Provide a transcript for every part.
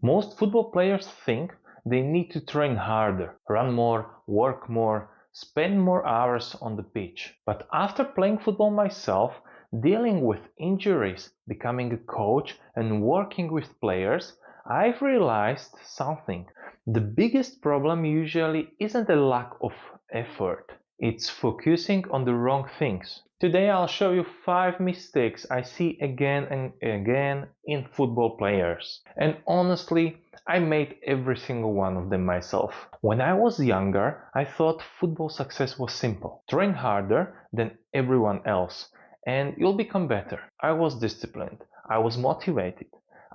Most football players think they need to train harder, run more, work more, spend more hours on the pitch. But after playing football myself, dealing with injuries, becoming a coach, and working with players, I've realized something. The biggest problem usually isn't a lack of effort. It's focusing on the wrong things. Today I'll show you 5 mistakes I see again and again in football players. And honestly, I made every single one of them myself. When I was younger, I thought football success was simple. Train harder than everyone else and you'll become better. I was disciplined. I was motivated.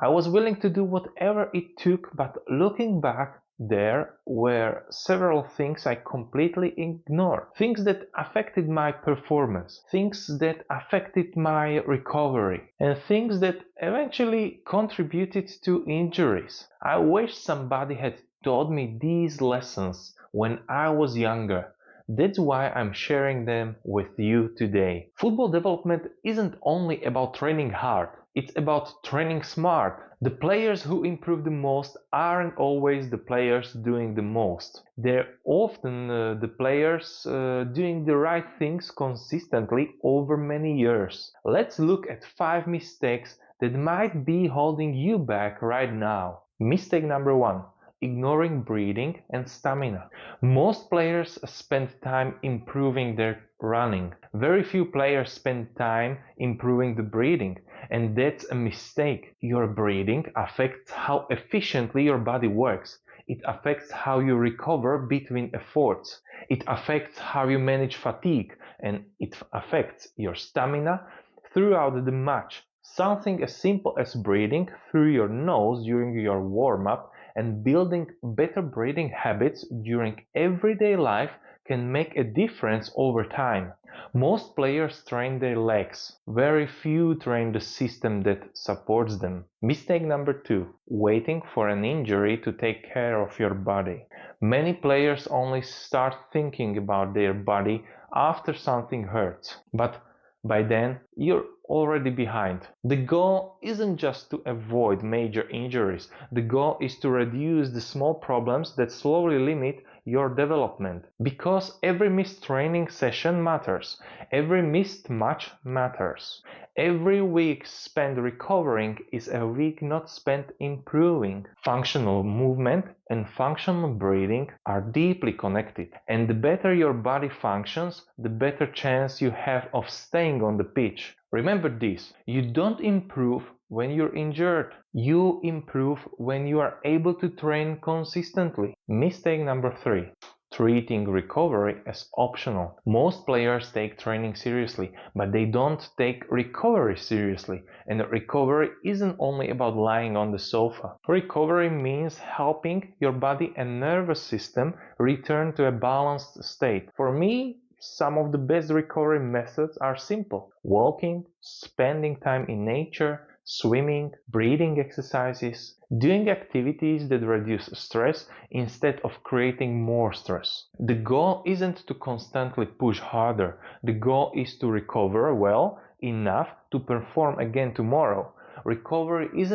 I was willing to do whatever it took, but looking back, there were several things I completely ignored. Things that affected my performance, things that affected my recovery, and things that eventually contributed to injuries. I wish somebody had taught me these lessons when I was younger. That's why I'm sharing them with you today. Football development isn't only about training hard, it's about training smart. The players who improve the most aren't always the players doing the most. They're often the players doing the right things consistently over many years. Let's look at 5 mistakes that might be holding you back right now. Mistake number 1. Ignoring breathing and stamina. Most players spend time improving their running. Very few players spend time improving the breathing, and that's a mistake. Your breathing affects how efficiently your body works. It affects how you recover between efforts. It affects how you manage fatigue, and it affects your stamina throughout the match. Something as simple as breathing through your nose during your warm-up and building better breathing habits during everyday life can make a difference over time. Most players train their legs. Very few train the system that supports them. Mistake number 2. Waiting for an injury to take care of your body. Many players only start thinking about their body after something hurts. But by then, you're already behind. The goal isn't just to avoid major injuries. The goal is to reduce the small problems that slowly limit your development. Because every missed training session matters. Every missed match matters. Every week spent recovering is a week not spent improving. Functional movement and functional breathing are deeply connected, and the better your body functions, the better chance you have of staying on the pitch. Remember this, you don't improve when you're injured. You improve when you are able to train consistently. Mistake number 3. Treating recovery as optional. Most players take training seriously, but they don't take recovery seriously. And recovery isn't only about lying on the sofa. Recovery means helping your body and nervous system return to a balanced state. For me, some of the best recovery methods are simple. Walking, spending time in nature, swimming, breathing exercises, doing activities that reduce stress instead of creating more stress. The goal isn't to constantly push harder. The goal is to recover well enough to perform again tomorrow. Recovery is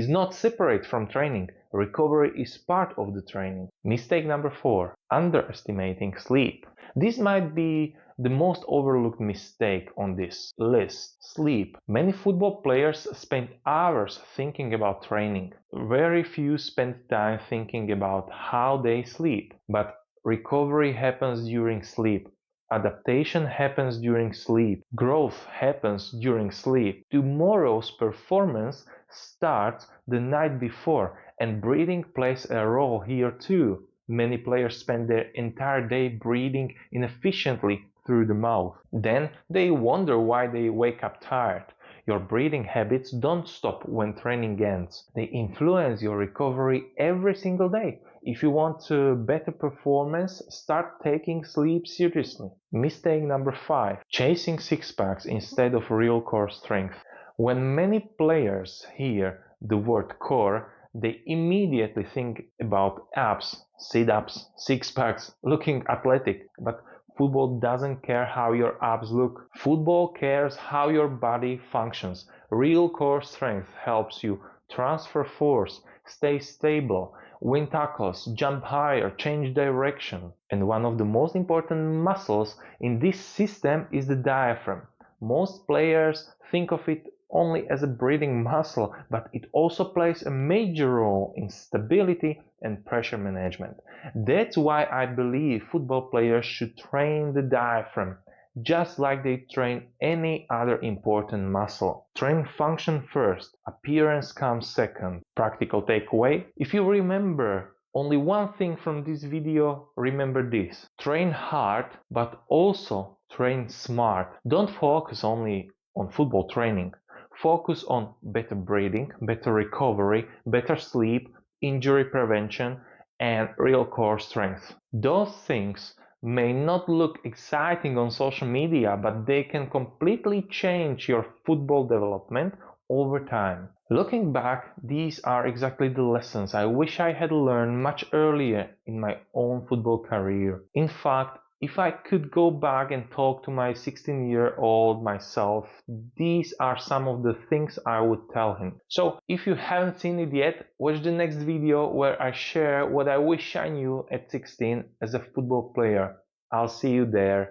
not separate from training. Recovery is part of the training. Mistake number 4. Underestimating sleep. This might be the most overlooked mistake on this list. Sleep. Many football players spend hours thinking about training. Very few spend time thinking about how they sleep. But recovery happens during sleep. Adaptation happens during sleep. Growth happens during sleep. Tomorrow's performance starts the night before, and breathing plays a role here too. Many players spend their entire day breathing inefficiently through the mouth. Then they wonder why they wake up tired. Your breathing habits don't stop when training ends. They influence your recovery every single day. If you want better performance, start taking sleep seriously. Mistake number 5. Chasing six packs instead of real core strength. When many players hear the word core, they immediately think about abs, sit-ups, six-packs, looking athletic. But football doesn't care how your abs look. Football cares how your body functions. Real core strength helps you transfer force, stay stable, win tackles, jump higher, change direction. And one of the most important muscles in this system is the diaphragm. Most players think of it only as a breathing muscle, but it also plays a major role in stability and pressure management. That's why I believe football players should train the diaphragm just like they train any other important muscle. Train function first, appearance comes second. Practical takeaway: if you remember only one thing from this video, remember this: train hard, but also train smart. Don't focus only on football training. Focus on better breathing, better recovery, better sleep, injury prevention, and real core strength. Those things may not look exciting on social media, but they can completely change your football development over time. Looking back, these are exactly the lessons I wish I had learned much earlier in my own football career. In fact, if I could go back and talk to my 16-year-old myself, these are some of the things I would tell him. So if you haven't seen it yet, watch the next video where I share what I wish I knew at 16 as a football player. I'll see you there.